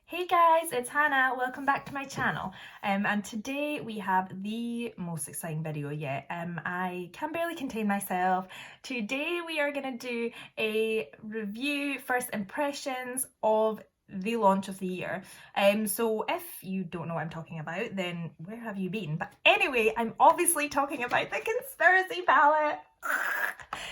Hey guys, it's Hannah. Welcome back to my channel. And today we have the most exciting video yet. I can barely contain myself. Today we are going to do a review, first impressions of the launch of the year. So if you don't know what I'm talking about, then where have you been? But anyway, I'm obviously talking about the conspiracy palette.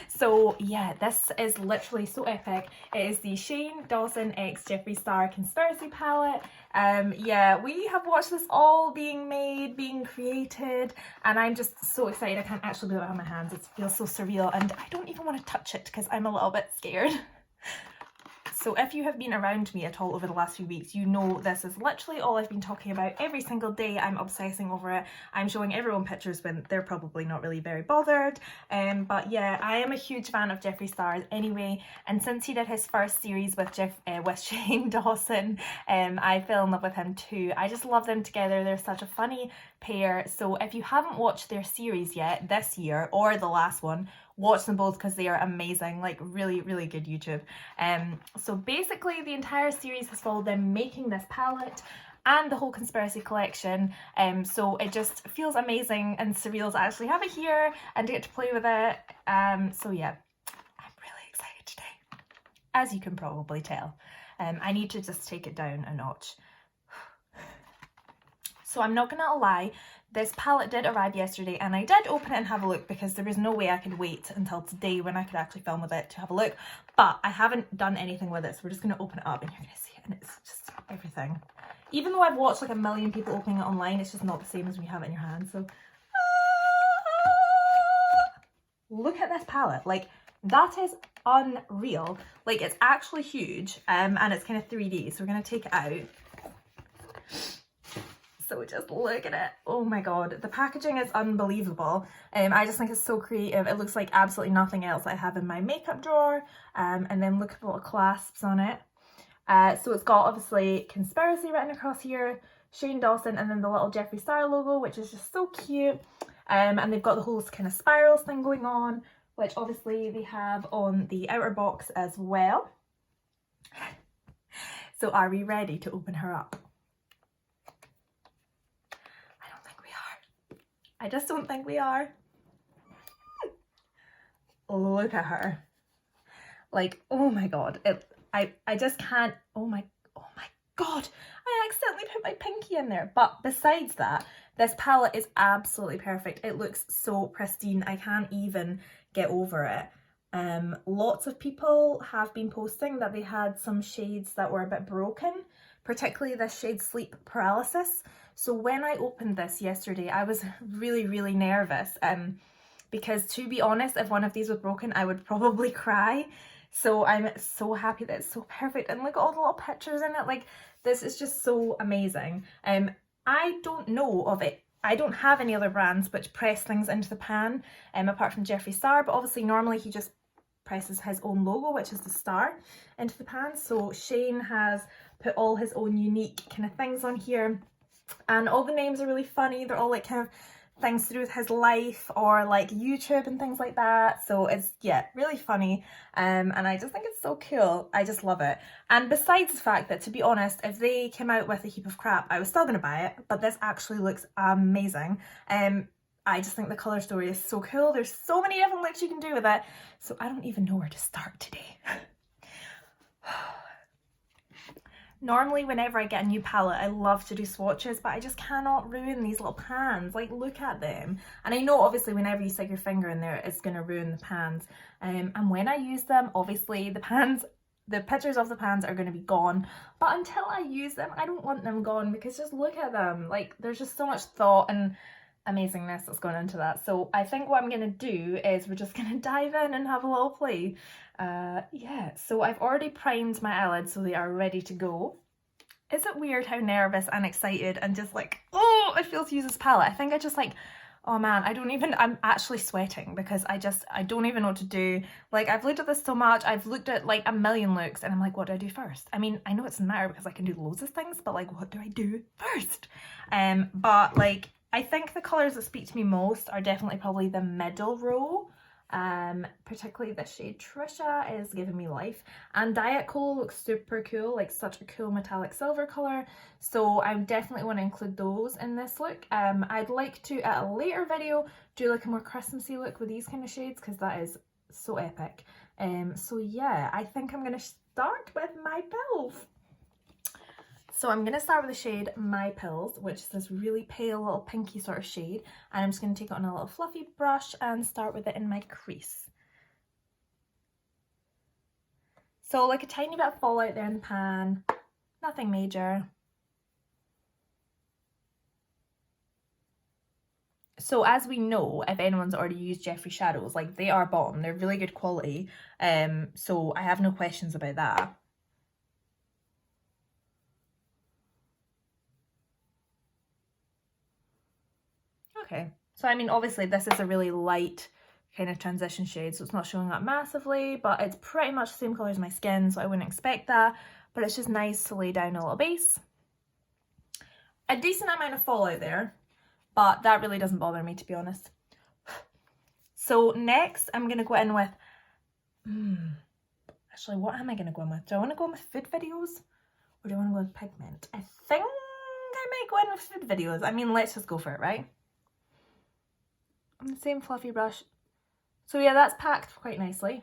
So yeah, this is literally so epic. It is the Shane Dawson x Jeffree Star Conspiracy palette. Yeah, we have watched this all being made, being created, and I'm just so excited. I can't actually do it on my hands. It feels so surreal, and I don't even want to touch it because I'm a little bit scared. So if you have been around me at all over the last few weeks, you know this is literally all I've been talking about every single day. I'm obsessing over it. I'm showing everyone pictures when they're probably not really very bothered. But yeah, I am a huge fan of Jeffree Star's anyway. And since he did his first series with Shane Dawson, I fell in love with him too. I just love them together. They're such a funny pair. So if you haven't watched their series yet this year or the last one, watch them both because they are amazing, like really good YouTube. So basically the entire series has followed them making this palette and the whole conspiracy collection, so it just feels amazing and surreal to actually have it here and to get to play with it. So yeah, I'm really excited today, as you can probably tell. I need to just take it down a notch. So I'm not gonna lie, this palette did arrive yesterday and I did open it and have a look because there was no way I could wait until today when I could actually film with it to have a look. But I haven't done anything with it, so we're just gonna open it up and you're gonna see it, and it's just everything. Even though I've watched like a million people opening it online, it's just not the same as when you have it in your hand. So look at this palette, like that is unreal. Like it's actually huge, and it's kind of 3D, so we're gonna take it out. So just look at it. Oh my god, the packaging is unbelievable. I just think it's so creative. It looks like absolutely nothing else I have in my makeup drawer. And then look at the little clasps on it. So it's got obviously conspiracy written across here, Shane Dawson, and then the little Jeffree Star logo, which is just so cute. And they've got the whole kind of spirals thing going on, which obviously they have on the outer box as well. So are we ready to open her up? I just don't think we are. Look at her. Like, oh my god. I just can't. Oh my god. I accidentally put my pinky in there. But besides that, this palette is absolutely perfect. It looks so pristine. I can't even get over it. Lots of people have been posting that they had some shades that were a bit broken, particularly this shade Sleep Paralysis. So when I opened this yesterday, I was really nervous, because to be honest, if one of these was broken, I would probably cry. So I'm so happy that it's so perfect, and look at all the little pictures in it. Like, this is just so amazing. I don't know of it. I don't have any other brands which press things into the pan, apart from Jeffree Star, but obviously normally he just presses his own logo, which is the star, into the pan. So Shane has put all his own unique kind of things on here, and all the names are really funny. They're all like kind of things to do with his life or like YouTube and things like that. So it's, yeah, really funny, and I just think it's so cool. I just love it. And besides the fact that, to be honest, if they came out with a heap of crap, I was still gonna buy it, but this actually looks amazing. I just think the colour story is so cool. There's so many different looks you can do with it, so I don't even know where to start today. Normally, whenever I get a new palette, I love to do swatches, but I just cannot ruin these little pans. Like, look at them. And I know, obviously, whenever you stick your finger in there, it's going to ruin the pans. And when I use them, obviously, the pictures of the pans are going to be gone. But until I use them, I don't want them gone, because just look at them. Like, there's just so much thought and amazingness that's gone into that. So I think what I'm going to do is we're just going to dive in and have a little play. Yeah, so I've already primed my eyelids so they are ready to go. Is it weird how nervous and excited and just like, oh, I feel to use this palette? I think I just like, oh man, I'm actually sweating because I don't even know what to do. Like, I've looked at this so much, I've looked at like a million looks, and I'm like, what do I do first? I mean, I know it doesn't matter because I can do loads of things, but like, what do I do first? But like, I think the colours that speak to me most are definitely probably the middle row. Particularly this shade Trisha is giving me life, and Diet Cola looks super cool, like such a cool metallic silver colour, so I definitely want to include those in this look. I'd like to at a later video do like a more Christmassy look with these kind of shades because that is so epic. So yeah, I think I'm going to start with My Pills. So I'm going to start with the shade My Pills, which is this really pale little pinky sort of shade. And I'm just going to take it on a little fluffy brush and start with it in my crease. So like a tiny bit of fallout there in the pan, nothing major. So as we know, if anyone's already used Jeffree shadows, like they are bomb, they're really good quality. So I have no questions about that. Okay, so I mean, obviously this is a really light kind of transition shade, so it's not showing up massively, but it's pretty much the same colour as my skin, so I wouldn't expect that, but it's just nice to lay down a little base. A decent amount of fallout there, but that really doesn't bother me, to be honest. So next I'm going to go in with, actually what am I going to go in with? Do I want to go in with food videos, or do I want to go with pigment? I think I might go in with food videos. I mean, let's just go for it, right? On the same fluffy brush. So yeah, that's packed quite nicely.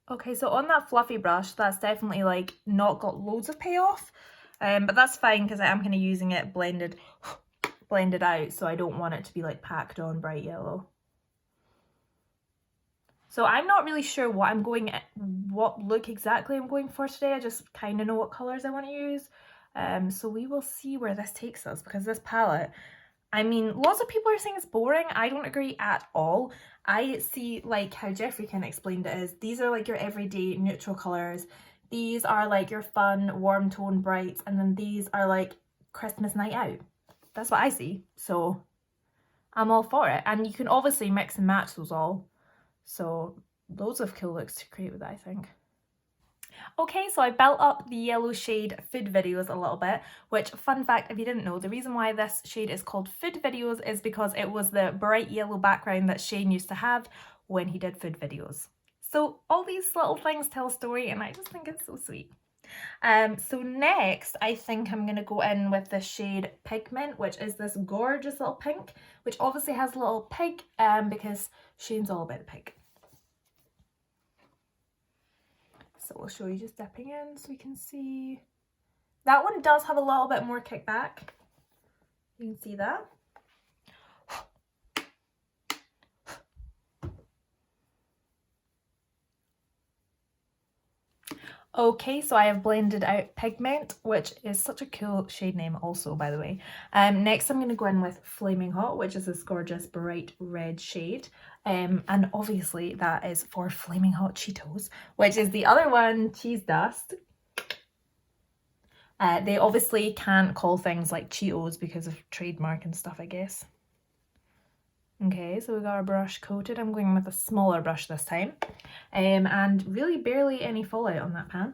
Okay, so on that fluffy brush, that's definitely like not got loads of payoff, but that's fine because I am kind of using it blended out, so I don't want it to be like packed on bright yellow. So I'm not really sure what look exactly I'm going for today. I just kind of know what colours I want to use. So we will see where this takes us, because this palette, I mean, lots of people are saying it's boring. I don't agree at all. I see like how Geoffrey kind of explained it is, these are like your everyday neutral colours. These are like your fun, warm tone brights, and then these are like Christmas night out. That's what I see. So I'm all for it. And you can obviously mix and match those all. So loads of cool looks to create with that, I think. Okay, so I built up the yellow shade Food Videos a little bit, which, fun fact, if you didn't know, the reason why this shade is called Food Videos is because it was the bright yellow background that Shane used to have when he did food videos. So all these little things tell a story, and I just think it's so sweet. So next, I think I'm going to go in with the shade Pigment, which is this gorgeous little pink, which obviously has a little pig, because Shane's all about the pig. So I'll show you just dipping in so we can see. That one does have a little bit more kickback. You can see that. Okay, so I have blended out Pigment, which is such a cool shade name also, by the way. Next I'm going to go in with Flaming Hot, which is this gorgeous bright red shade. And obviously that is for Flaming Hot Cheetos, which is the other one, Cheese Dust. They obviously can't call things like Cheetos because of trademark and stuff, I guess. Okay, so we got our brush coated. I'm going with a smaller brush this time. And really barely any fallout on that pan.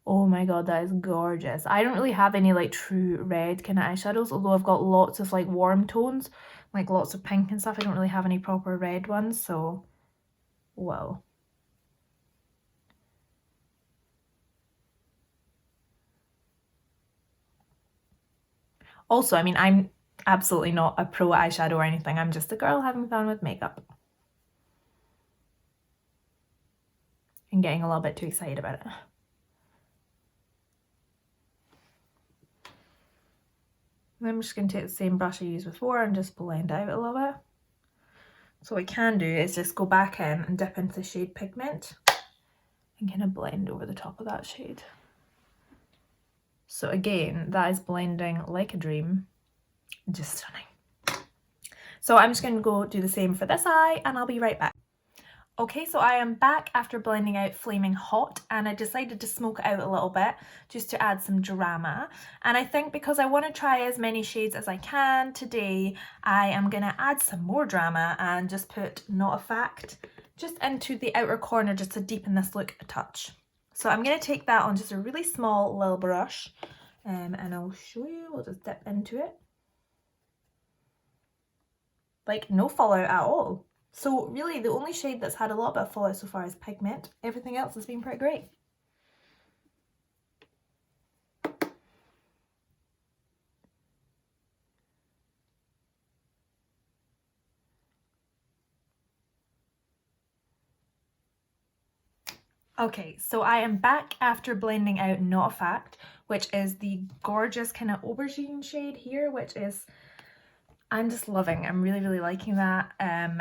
Oh my god, that is gorgeous. I don't really have any like true red kind of eyeshadows, although I've got lots of like warm tones, like lots of pink and stuff. I don't really have any proper red ones, so wow. Also, I mean, I'm absolutely not a pro eyeshadow or anything. I'm just a girl having fun with makeup. And getting a little bit too excited about it. And I'm just going to take the same brush I used before and just blend out a little bit. So what I can do is just go back in and dip into the shade Pigment and kind of blend over the top of that shade. So again, that is blending like a dream. Just stunning. So I'm just going to go do the same for this eye, and I'll be right back. Okay, so I am back after blending out Flaming Hot, and I decided to smoke it out a little bit just to add some drama. And I think because I want to try as many shades as I can today, I am going to add some more drama and just put Not a Fact just into the outer corner just to deepen this look a touch. So I'm going to take that on just a really small little brush, and I'll show you. We'll just dip into it. Like, no fallout at all. So really the only shade that's had a lot of fallout so far is Pigment. Everything else has been pretty great. Okay, so I am back after blending out Not a Fact, which is the gorgeous kind of aubergine shade here, which is, I'm just loving. I'm really liking that.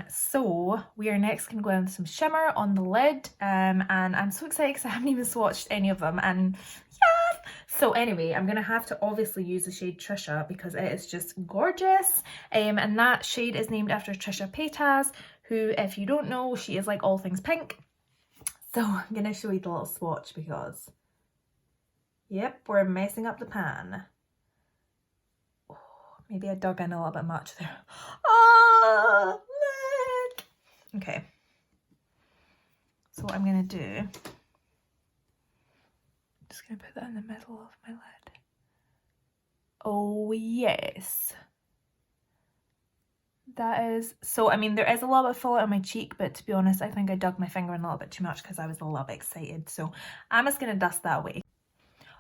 So we are next going to go in with some shimmer on the lid, and I'm so excited because I haven't even swatched any of them, and yes! So anyway, I'm going to have to obviously use the shade Trisha because it is just gorgeous, and that shade is named after Trisha Paytas, who, if you don't know, she is like all things pink. So I'm going to show you the little swatch because, yep, we're messing up the pan. Oh, maybe I dug in a little bit much there. Oh, look! Okay. So what I'm going to do, just going to put that in the middle of my lid. Oh, yes. That is, so I mean there is a little bit of fallout on my cheek, but to be honest I think I dug my finger in a little bit too much because I was a little bit excited, so I'm just going to dust that away.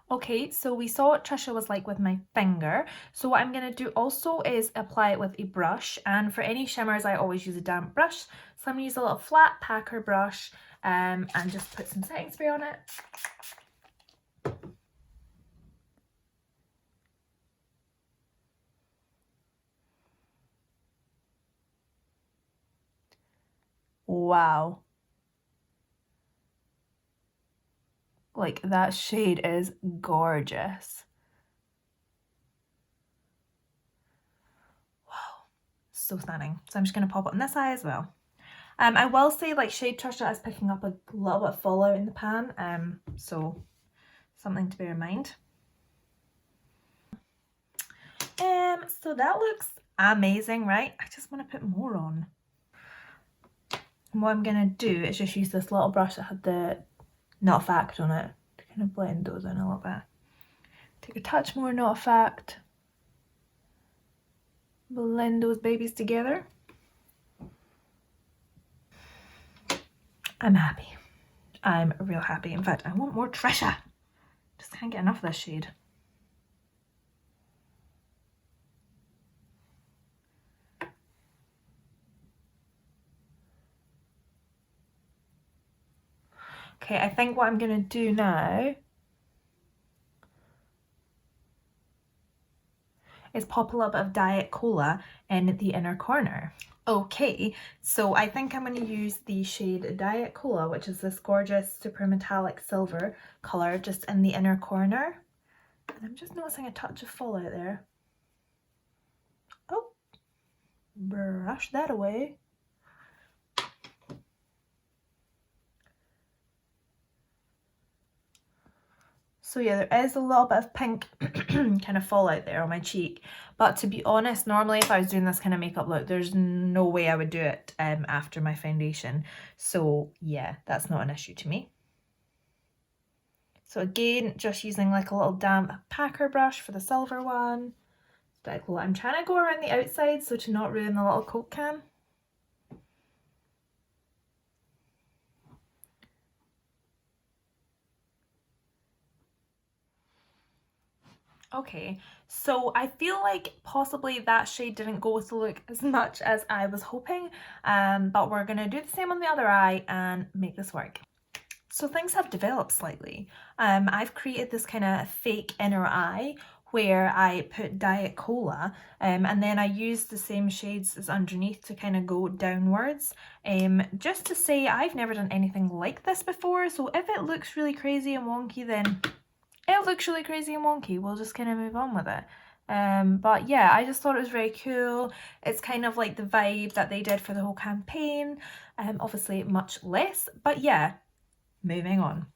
Okay, so we saw what Trisha was like with my finger, so what I'm going to do also is apply it with a brush, and for any shimmers I always use a damp brush, so I'm going to use a little flat packer brush and just put some setting spray on it. Wow. Like, that shade is gorgeous. Wow, so stunning. So I'm just going to pop it on this eye as well. I will say, like, shade Trisha is picking up a little bit of fallout in the pan, so something to bear in mind. So that looks amazing, right? I just want to put more on. And what I'm going to do is just use this little brush that had the Not a Fact on it to kind of blend those in a little bit. Take a touch more Not a Fact. Blend those babies together. I'm happy. I'm real happy. In fact, I want more Trisha. Just can't get enough of this shade. Okay, I think what I'm going to do now is pop a little bit of Diet Cola in the inner corner. Okay, so I think I'm going to use the shade Diet Cola, which is this gorgeous super metallic silver colour, just in the inner corner. And I'm just noticing a touch of fallout there. Oh, brush that away. So yeah, there is a little bit of pink kind of fallout there on my cheek. But to be honest, normally if I was doing this kind of makeup look, there's no way I would do it after my foundation. So yeah, that's not an issue to me. So again, just using like a little damp packer brush for the silver one. I'm trying to go around the outside so to not ruin the little Coke can. Okay, so I feel like possibly that shade didn't go with the look as much as I was hoping, but we're going to do the same on the other eye and make this work. So things have developed slightly. I've created this kind of fake inner eye where I put Diet Cola and then I use the same shades as underneath to kind of go downwards. Just to say I've never done anything like this before, so if it looks really crazy and wonky, then it looks really crazy and wonky. We'll just kind of move on with it. But yeah, I just thought it was very cool. It's kind of like the vibe that they did for the whole campaign. Obviously much less, but yeah, moving on.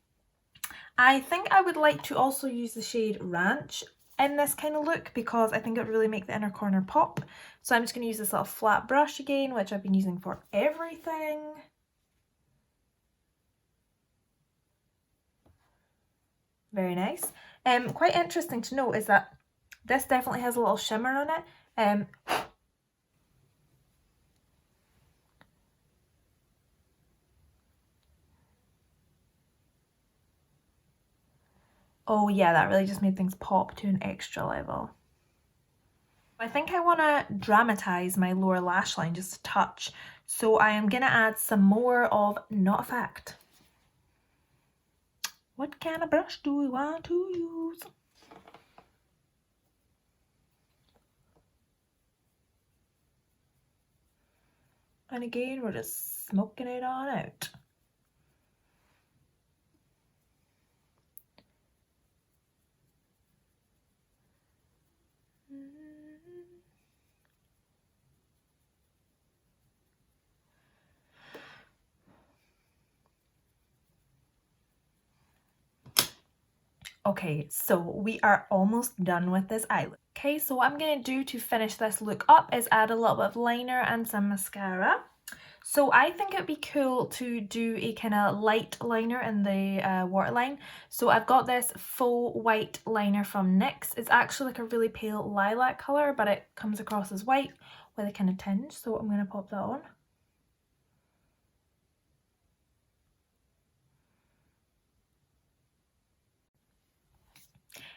I think I would like to also use the shade Ranch in this kind of look because I think it would really make the inner corner pop. So I'm just going to use this little flat brush again, which I've been using for everything. Very nice. Quite interesting to note is that this definitely has a little shimmer on it. Oh yeah, that really just made things pop to an extra level. I think I want to dramatize my lower lash line just a touch, so I am going to add some more of Not a Fact. What kind of brush do we want to use? And again, we're just smoking it on out. Okay, so we are almost done with this eye look. Okay, so what I'm going to do to finish this look up is add a little bit of liner and some mascara. So I think it'd be cool to do a kind of light liner in the waterline. So I've got this faux white liner from NYX. It's actually like a really pale lilac colour, but it comes across as white with a kind of tinge. So I'm going to pop that on.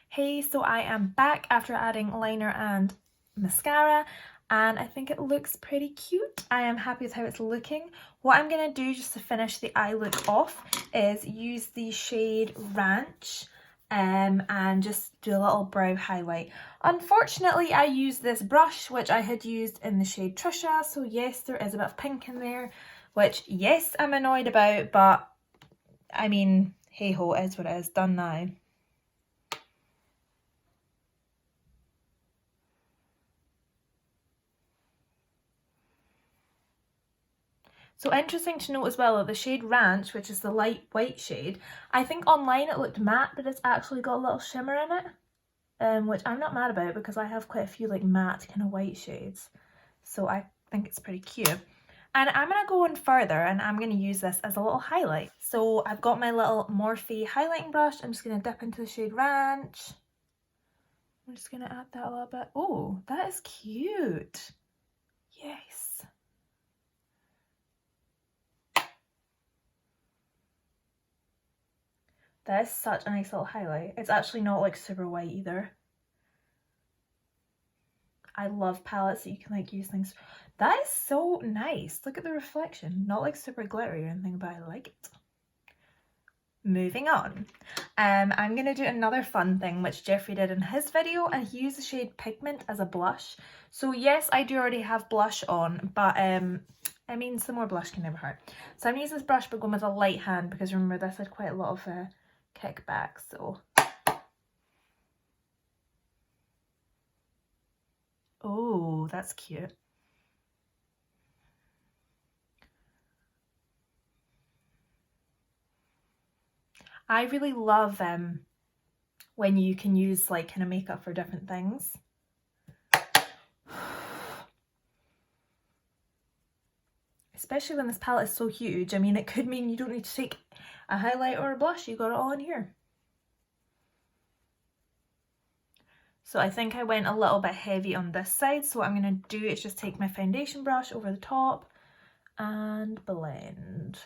Hey, so I am back after adding liner and mascara, and I think it looks pretty cute. I am happy with how it's looking. What I'm going to do just to finish the eye look off is use the shade Ranch and just do a little brow highlight. Unfortunately, I used this brush, which I had used in the shade Trisha, so yes, there is a bit of pink in there, which, yes, I'm annoyed about, but I mean, hey-ho, it is what it is, done now. So interesting to note as well that the shade Ranch, which is the light white shade, I think online it looked matte, but it's actually got a little shimmer in it, which I'm not mad about because I have quite a few like matte kind of white shades. So I think it's pretty cute. And I'm going to go on further and I'm going to use this as a little highlight. So I've got my little Morphe highlighting brush. I'm just going to dip into the shade Ranch. I'm just going to add that a little bit. Oh, that is cute. Yes. That is such a nice little highlight. It's actually not like super white either. I love palettes that you can like use things. That is so nice. Look at the reflection. Not like super glittery or anything, but I like it. Moving on. I'm going to do another fun thing which Jeffrey did in his video, and he used the shade Pigment as a blush. So yes, I do already have blush on, but I mean, some more blush can never hurt. So I'm using this brush but going with a light hand because remember this had quite a lot of kickback, so. Oh, that's cute. I really love when you can use like kind of makeup for different things. Especially when this palette is so huge. I mean, it could mean you don't need to take a highlight or a blush. You got it all in here. So I think I went a little bit heavy on this side. So what I'm going to do is just take my foundation brush over the top and blend.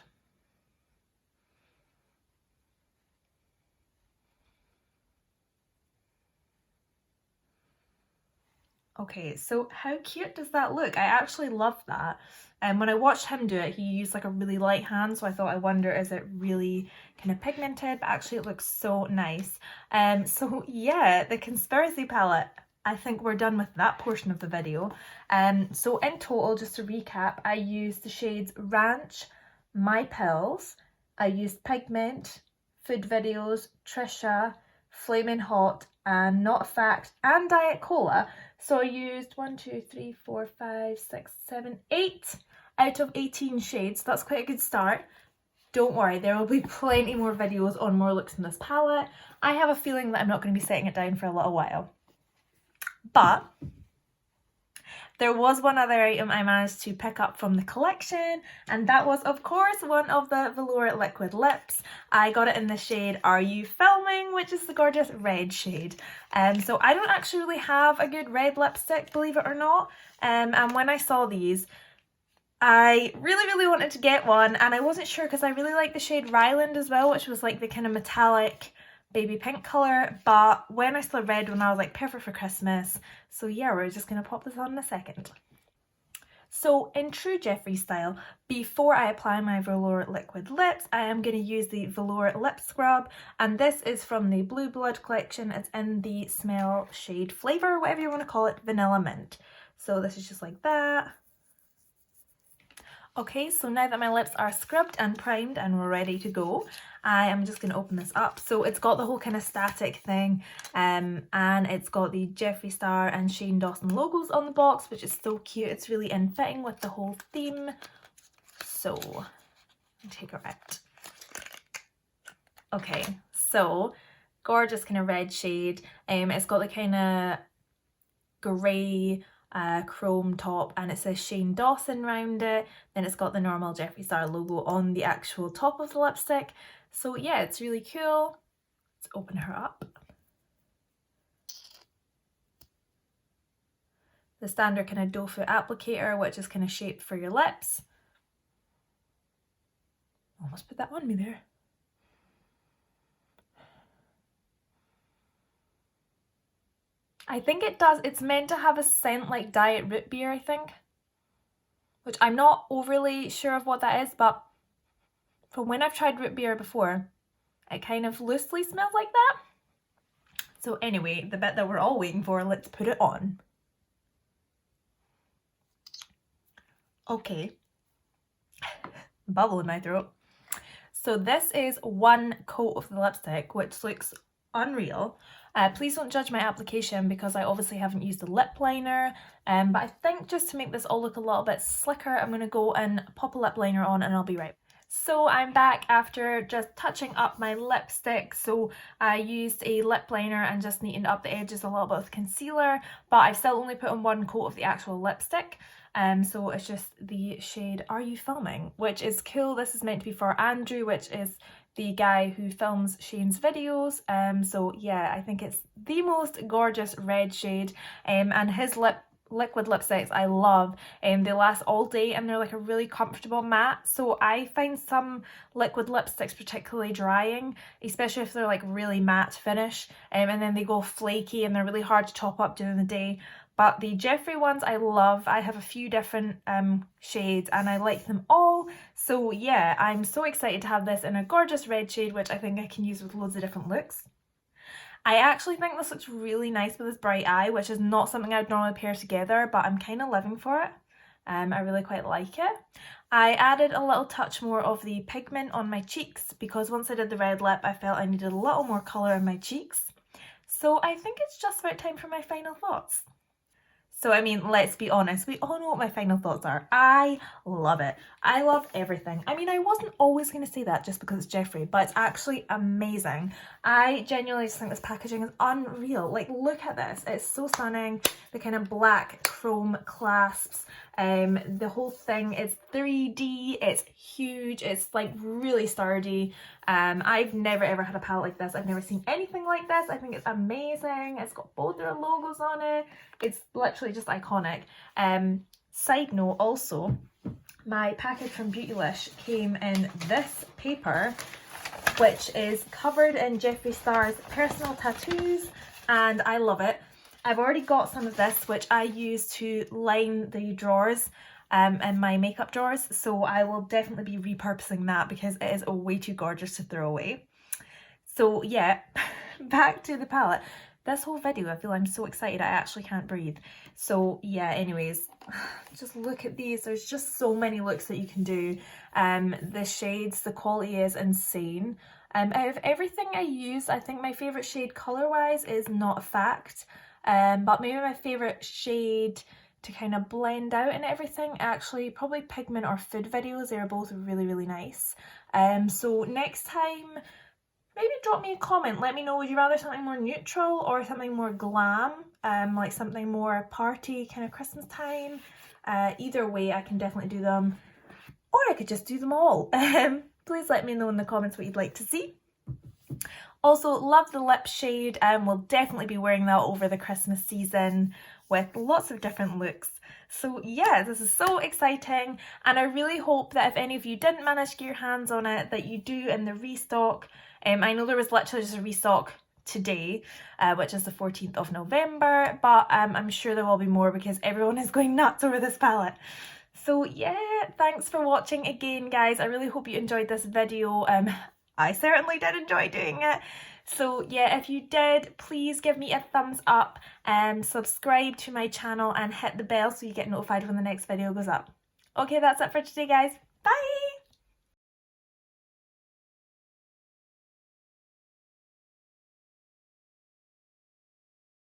Okay, so how cute does that look? I actually love that. And when I watched him do it, he used like a really light hand, so I thought, I wonder, is it really kind of pigmented? But actually it looks so nice. So yeah, the Conspiracy palette, I think we're done with that portion of the video. So in total, just to recap, I used the shades Ranch, My Pills, I used Pigment, Food Videos, Trisha, Flamin' Hot, and Not a Fact and Diet Cola. So I used 1, 2, 3, 4, 5, 6, 7, 8 out of 18 shades. That's quite a good start. Don't worry, there will be plenty more videos on more looks in this palette. I have a feeling that I'm not going to be setting it down for a little while. But there was one other item I managed to pick up from the collection, and that was, of course, one of the Velour liquid lips. I got it in the shade Are You Filming, which is the gorgeous red shade. So I don't actually really have a good red lipstick, believe it or not. And when I saw these, I really wanted to get one, and I wasn't sure because I really like the shade Ryland as well, which was like the kind of metallic baby pink colour, but when I saw the red one I was like, perfect for Christmas. So yeah, we're just going to pop this on in a second. So in true Jeffree style, before I apply my Velour liquid lips, I am going to use the Velour lip scrub, and this is from the Blue Blood collection. It's in the smell shade flavour, whatever you want to call it, vanilla mint. So this is just like that. Okay, so now that my lips are scrubbed and primed and we're ready to go, I am just going to open this up. So it's got the whole kind of static thing, and it's got the Jeffree Star and Shane Dawson logos on the box, which is so cute. It's really in fitting with the whole theme. So, take it out. Okay, so gorgeous kind of red shade. It's got the kind of grey chrome top, and it says Shane Dawson round it. Then it's got the normal Jeffree Star logo on the actual top of the lipstick. So yeah, it's really cool. Let's open her up. The standard kind of doe foot applicator, which is kind of shaped for your lips. Almost put that on me there. I think it does. It's meant to have a scent like Diet Root Beer, I think. Which I'm not overly sure of what that is, but from when I've tried root beer before, it kind of loosely smells like that. So anyway, the bit that we're all waiting for, let's put it on. Okay. Bubble in my throat. So this is one coat of the lipstick, which looks unreal. Please don't judge my application because I obviously haven't used the lip liner, but I think just to make this all look a little bit slicker, I'm going to go and pop a lip liner on and I'll be right back. So I'm back after just touching up my lipstick. So I used a lip liner and just neatened up the edges a little bit with concealer, but I've still only put on one coat of the actual lipstick. So it's just the shade Are You Filming, which is cool. This is meant to be for Andrew, which is the guy who films Shane's videos. So yeah, I think it's the most gorgeous red shade, and his liquid lipsticks I love. They last all day and they're like a really comfortable matte. So I find some liquid lipsticks particularly drying, especially if they're like really matte finish, and then they go flaky and they're really hard to top up during the day. But the Jeffree ones I love. I have a few different shades and I like them all. So yeah, I'm so excited to have this in a gorgeous red shade, which I think I can use with loads of different looks. I actually think this looks really nice with this bright eye, which is not something I would normally pair together, but I'm kind of living for it. I really quite like it. I added a little touch more of the pigment on my cheeks because once I did the red lip, I felt I needed a little more colour in my cheeks. So I think it's just about time for my final thoughts. So, I mean, let's be honest, we all know what my final thoughts are. I love it. I love everything. I mean, I wasn't always going to say that just because it's Jeffree, but it's actually amazing. I genuinely just think this packaging is unreal. Like, look at this. It's so stunning. The kind of black chrome clasps. The whole thing is 3D. It's huge. It's like really sturdy. I've never ever had a palette like this. I've never seen anything like this. I think it's amazing. It's got both their logos on it. It's literally just iconic. Side note also, my package from Beautylish came in this paper, which is covered in Jeffree Star's personal tattoos, and I love it. I've already got some of this, which I use to line the drawers in my makeup drawers, so I will definitely be repurposing that because it is way too gorgeous to throw away. So yeah, back to the palette. This whole video, I feel I'm so excited I actually can't breathe. So yeah, anyways, just look at these. There's just so many looks that you can do. The shades, the quality is insane. Out of everything I use, I think my favourite shade colour-wise is Not a Fact, but maybe my favourite shade to kind of blend out and everything, actually probably Pigment or Food Videos. They're both really, really nice. So next time, maybe drop me a comment, let me know, would you rather something more neutral or something more glam, like something more party, kind of Christmas time. Either way, I can definitely do them, or I could just do them all. Please let me know in the comments what you'd like to see. Also, love the lip shade, and we'll definitely be wearing that over the Christmas season with lots of different looks. So yeah, this is so exciting, and I really hope that if any of you didn't manage to get your hands on it, that you do in the restock. I know there was literally just a restock today, which is the 14th of November, but I'm sure there will be more because everyone is going nuts over this palette. So yeah, thanks for watching again, guys. I really hope you enjoyed this video. I certainly did enjoy doing it. So yeah, if you did, please give me a thumbs up and subscribe to my channel and hit the bell so you get notified when the next video goes up. Okay, that's it for today, guys. Bye!